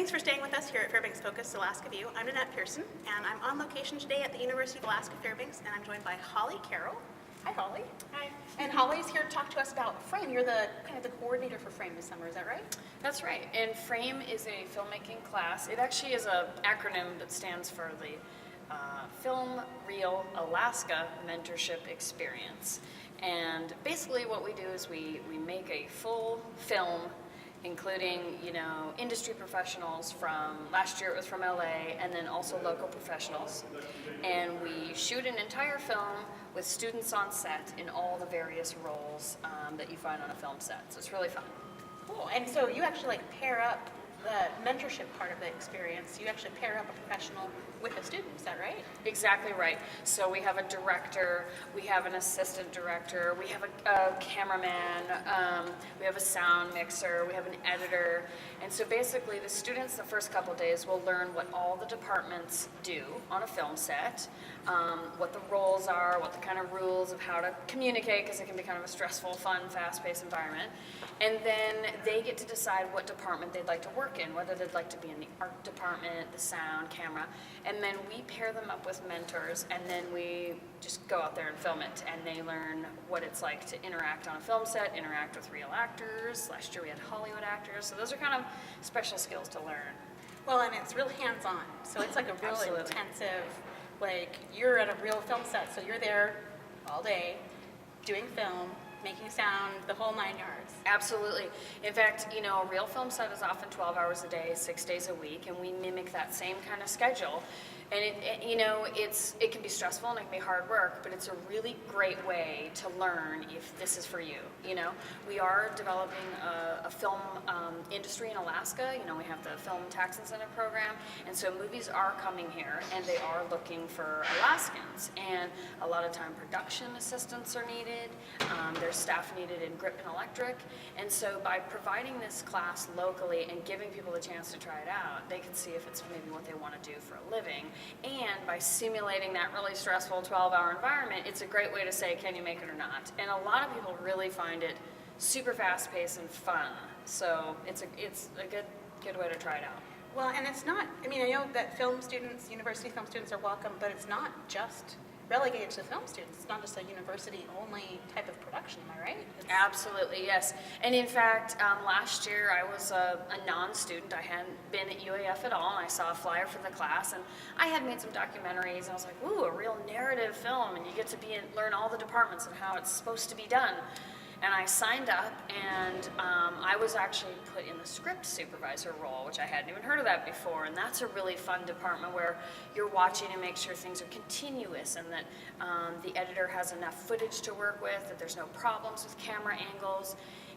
Thanks for staying with us here at Fairbanks Focus Alaska View. I'm Nanette Pearson, and I'm on location today at the University of Alaska Fairbanks, and I'm joined by Holly Carrol. Hi, Holly. Hi. And Holly's here to talk to us about FRAME. You're the coordinator for FRAME this summer, is that right? That's right. And FRAME is a filmmaking class. It actually is an acronym that stands for the Film Reel Alaska Mentorship Experience. And basically what we do is we make a full film, including, industry professionals from, last year it was from LA, and then also local professionals. And we shoot an entire film with students on set in all the various roles that you find on a film set. So it's really fun. Cool. And so you actually pair up the mentorship part of the experience. You actually pair up a professional with a student, is that right? Exactly right. So we have a director, we have an assistant director, we have a cameraman, we have a sound mixer, we have an editor. And so basically the students the first couple days will learn what all the departments do on a film set, what the roles are, what the kind of rules of how to communicate, because it can be kind of a stressful, fun, fast-paced environment. And then they get to decide what department they'd like to work in, whether they'd like to be in the art department, the sound, camera. And then we pair them up with mentors, and then we just go out there and film it. And they learn what it's like to interact on a film set, interact with real actors. Last year we had Hollywood actors. So those are kind of special skills to learn. Well, and it's real hands-on. So it's like a real Absolutely. intensive, you're at a real film set, so you're there all day doing film, making sound, the whole 9 yards. Absolutely. In fact, a real film set is often 12 hours a day, 6 days a week, and we mimic that same kind of schedule. And it can be stressful and it can be hard work, but it's a really great way to learn if this is for you. We are developing a film industry in Alaska. We have the Film Tax Incentive Program, and so movies are coming here, and they are looking for Alaskans. And a lot of time production assistants are needed. There's staff needed in grip and electric. And so by providing this class locally and giving people the chance to try it out, they can see if it's maybe what they want to do for a living. And by simulating that really stressful 12-hour environment, it's a great way to say, can you make it or not? And a lot of people really find it super fast-paced and fun. So it's a good way to try it out. Well, and it's not, I know that film students, university film students are welcome, but it's not just relegated to film students. It's not just a university-only type of production, am I right? Absolutely, yes. And in fact, last year I was a non-student. I hadn't been at UAF at all, and I saw a flyer for the class, and I had made some documentaries, and I was like, ooh, a real narrative film, and you get to learn all the departments and how it's supposed to be done. And I signed up, and I was actually put in the script supervisor role, which I hadn't even heard of that before. And that's a really fun department where you're watching to make sure things are continuous and that the editor has enough footage to work with, that there's no problems with camera angles.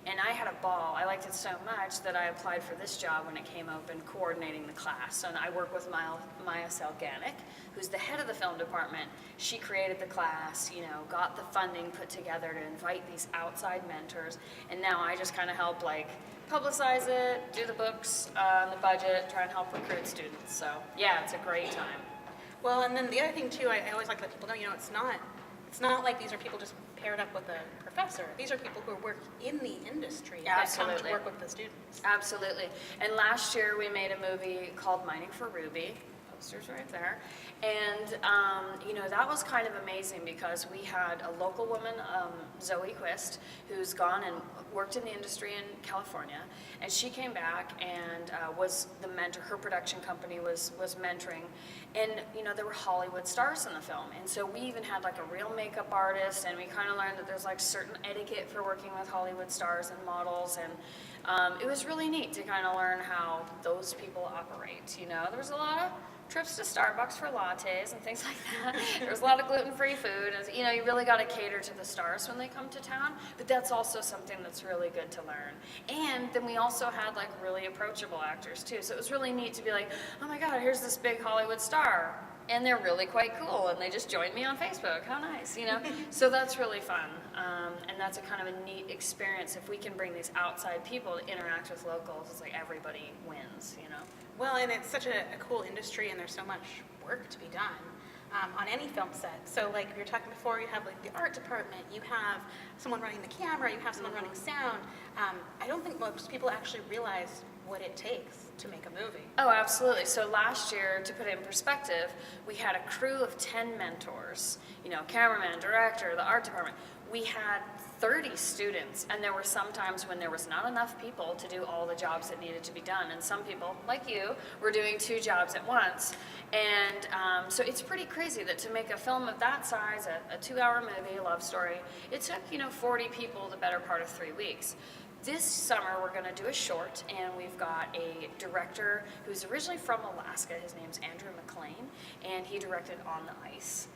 And I had a ball. I liked it so much that I applied for this job when it came open, coordinating the class. And I work with Maya Selganic, who's the head of the film department. She created the class, got the funding put together to invite these outside mentors. And now I just kind of help publicize it, do the books, the budget, try and help recruit students. So yeah, it's a great time. Well, and then the other thing too, I always like to let people know, it's not like these are people just paired up with a professor. These are people who work in the industry that come to work with the students. Absolutely. And last year we made a movie called Mining for Ruby. Posters right there. And, that was kind of amazing because we had a local woman, Zoe Quist, who's gone and worked in the industry in California. And she came back and was the mentor. Her production company was mentoring. And, there were Hollywood stars in the film. And so we even had a real makeup artist, and we kind of learned that there's certain etiquette for working with Hollywood stars and models. And it was really neat to kind of learn how those people operate. There was a lot of trips to Starbucks for lattes and things like that. There was a lot of gluten-free food. And, you really got to cater to the stars when they come to town, but that's also something that's really good to learn. And then we also had really approachable actors too. So it was really neat to be oh my God, here's this big Hollywood star. And they're really quite cool, and they just joined me on Facebook. How nice, So that's really fun, and that's a kind of a neat experience. If we can bring these outside people to interact with locals, it's everybody wins, Well, and it's such a cool industry, and there's so much work to be done. on any film set. So like we were talking before, you have like the art department, you have someone running the camera, you have someone running sound. I don't think most people actually realize what it takes to make a movie. Oh, absolutely. So last year, to put it in perspective, we had a crew of 10 mentors, cameraman, director, the art department. We had 30 students, and there were some times when there was not enough people to do all the jobs that needed to be done, and some people, like you, were doing 2 jobs at once. And so it's pretty crazy that to make a film of that size, a 2-hour movie, a love story, it took 40 people the better part of 3 weeks. This summer we're going to do a short, and we've got a director who's originally from Alaska. His name's Andrew McLean, and he directed On the Ice,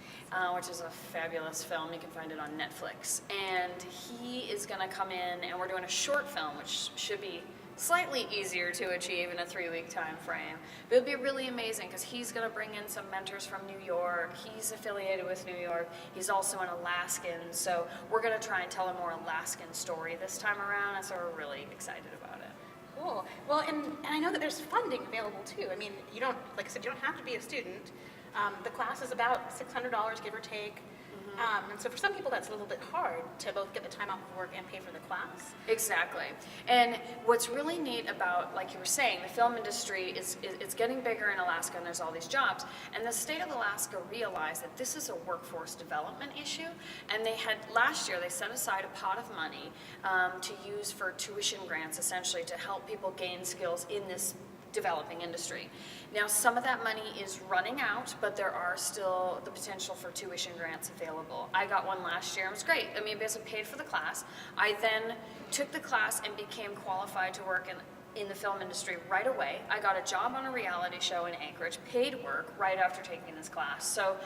which is a fabulous film. You can find it on Netflix. And he is going to come in, and we're doing a short film, which should be slightly easier to achieve in a 3-week time frame. But it'll be really amazing because he's going to bring in some mentors from New York. He's affiliated with New York. He's also an Alaskan, so we're going to try and tell a more Alaskan story this time around, and so we're really excited about it. Cool. Well, and I know that there's funding available too. I mean, you don't, like I said, you don't have to be a student. The class is about $600, give or take. And so for some people that's a little bit hard to both get the time off of work and pay for the class. Exactly. And what's really neat about, like you were saying, the film industry it's getting bigger in Alaska, and there's all these jobs. And the state of Alaska realized that this is a workforce development issue. And last year they set aside a pot of money to use for tuition grants, essentially, to help people gain skills in this developing industry. Now, some of that money is running out, but there are still the potential for tuition grants available. I got one last year, and it was great. I mean, basically paid for the class. I then took the class and became qualified to work in the film industry right away. I got a job on a reality show in Anchorage, paid work, right after taking this class. So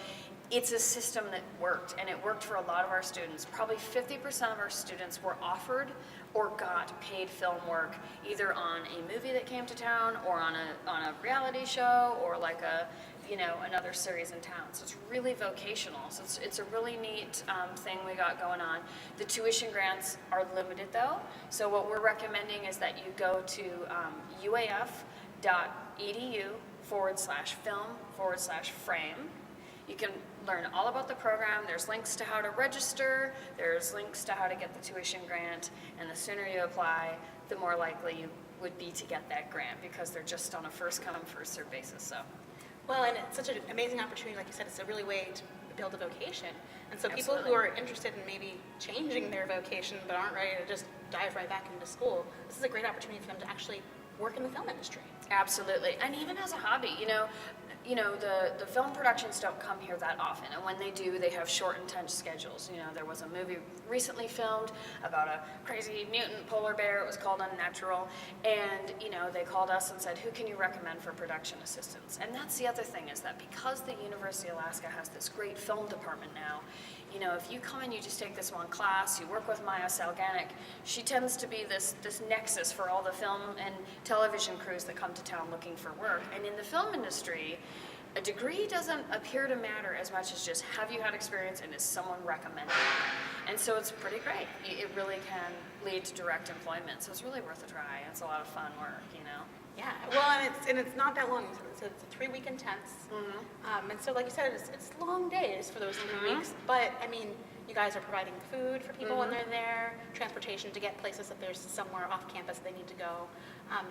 it's a system that worked, and it worked for a lot of our students. Probably 50% of our students were offered or got paid film work, either on a movie that came to town, or on a reality show, or like another series in town. So it's really vocational. So it's a really neat thing we got going on. The tuition grants are limited though. So what we're recommending is that you go to uaf.edu/film/frame. You can learn all about the program. There's links to how to register. There's links to how to get the tuition grant. And the sooner you apply, the more likely you would be to get that grant, because they're just on a first-come, first-served basis. So. Well, and it's such an amazing opportunity. Like you said, it's a really way to build a vocation. And so Absolutely. People who are interested in maybe changing their vocation but aren't ready to just dive right back into school, this is a great opportunity for them to actually work in the film industry. Absolutely. And even as a hobby, the film productions don't come here that often, and when they do, they have short, intense schedules. There was a movie recently filmed about a crazy mutant polar bear. It was called Unnatural, and they called us and said, who can you recommend for production assistants? And that's the other thing, is that because the University of Alaska has this great film department now, if you come and you just take this one class, you work with Maya Salganic, she tends to be this nexus for all the film and television crews that come to town looking for work. And in the film industry, a degree doesn't appear to matter as much as just, have you had experience and is someone recommending it? And so it's pretty great. It really can lead to direct employment. So it's really worth a try. It's a lot of fun work, Yeah, well, and it's not that long. It's a 3-week intense. And so, like you said, it's long days for those 3 weeks. But, I mean, you guys are providing food for people when they're there, transportation to get places if there's somewhere off campus they need to go.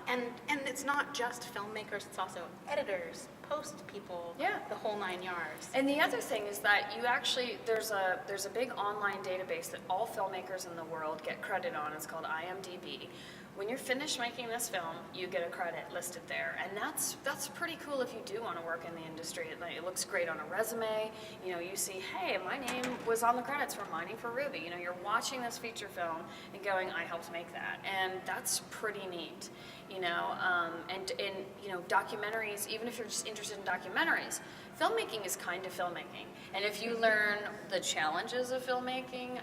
And it's not just filmmakers, it's also editors, post people, the whole 9 yards. And the other thing is that there's a big online database that all filmmakers in the world get credit on. It's called IMDb. When you're finished making this film, you get a credit listed there, and that's pretty cool if you do want to work in the industry. It looks great on a resume. You see, hey, my name was on the credits for Mining for Ruby. You're watching this feature film and going, I helped make that, and that's pretty neat. And documentaries. Even if you're just interested in documentaries, filmmaking is kind of filmmaking, and if you learn the challenges of filmmaking,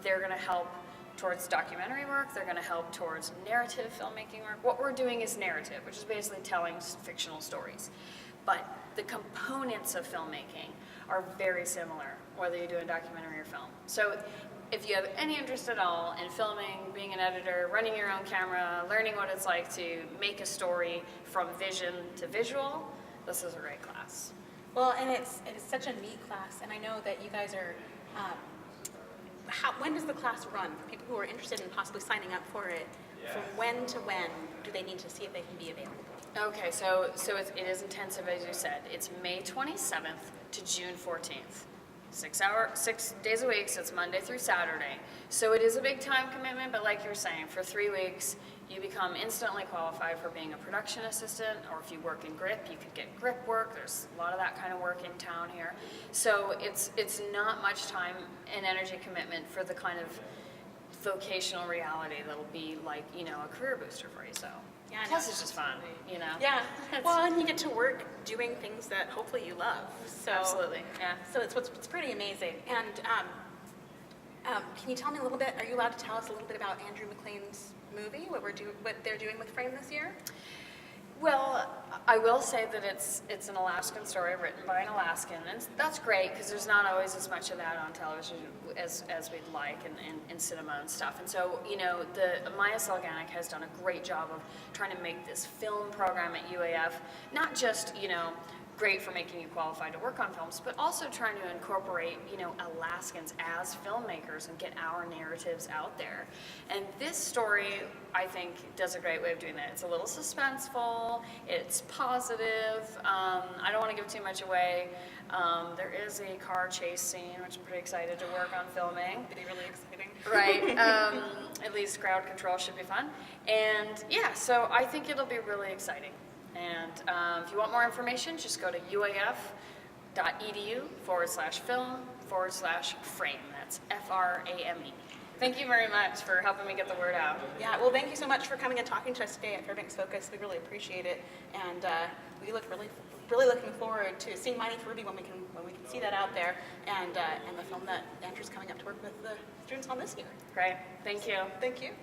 they're going to help towards documentary work. They're going to help towards narrative filmmaking work. What we're doing is narrative, which is basically telling fictional stories. But the components of filmmaking are very similar, whether you're doing documentary or film. So if you have any interest at all in filming, being an editor, running your own camera, learning what it's like to make a story from vision to visual, this is a great class. Well, and it's such a neat class, and I know that you guys are. When does the class run for people who are interested in possibly signing up for it? From when to when do they need to see if they can be available? Okay, so it is intensive, as you said. It's May 27th to June 14th. 6 days a week, so it's Monday through Saturday. So it is a big time commitment, but like you're saying, for 3 weeks, you become instantly qualified for being a production assistant, or if you work in grip, you could get grip work. There's a lot of that kind of work in town here. So it's not much time and energy commitment for the kind of vocational reality that'll be like, a career booster for you. So Yeah, I know. plus it's just fun, Yeah. Well, and you get to work doing things that hopefully you love. So Absolutely, yeah. So it's pretty amazing. And can you tell me a little bit? Are you allowed to tell us a little bit about Andrew McLean's movie? What they're doing with Frame this year? Well, I will say that it's an Alaskan story written by an Alaskan, and that's great because there's not always as much of that on television as we'd like in cinema and stuff. And so, the Maya Selganic has done a great job of trying to make this film program at UAF not just, great for making you qualified to work on films, but also trying to incorporate, Alaskans as filmmakers and get our narratives out there. And this story, I think, does a great way of doing that. It's a little suspenseful, it's positive, I don't want to give too much away. There is a car chase scene, which I'm pretty excited to work on filming. It'll be really exciting. Right, at least crowd control should be fun. And yeah, so I think it'll be really exciting. And if you want more information, just go to uaf.edu/film/frame. That's FRAME. Thank you very much for helping me get the word out. Yeah, well, thank you so much for coming and talking to us today at Fairbanks Focus. We really appreciate it, and we look really looking forward to seeing Mining for Ruby when we can see that out there, and the film that Andrew's coming up to work with the students on this year. Great, thank you. Thank you.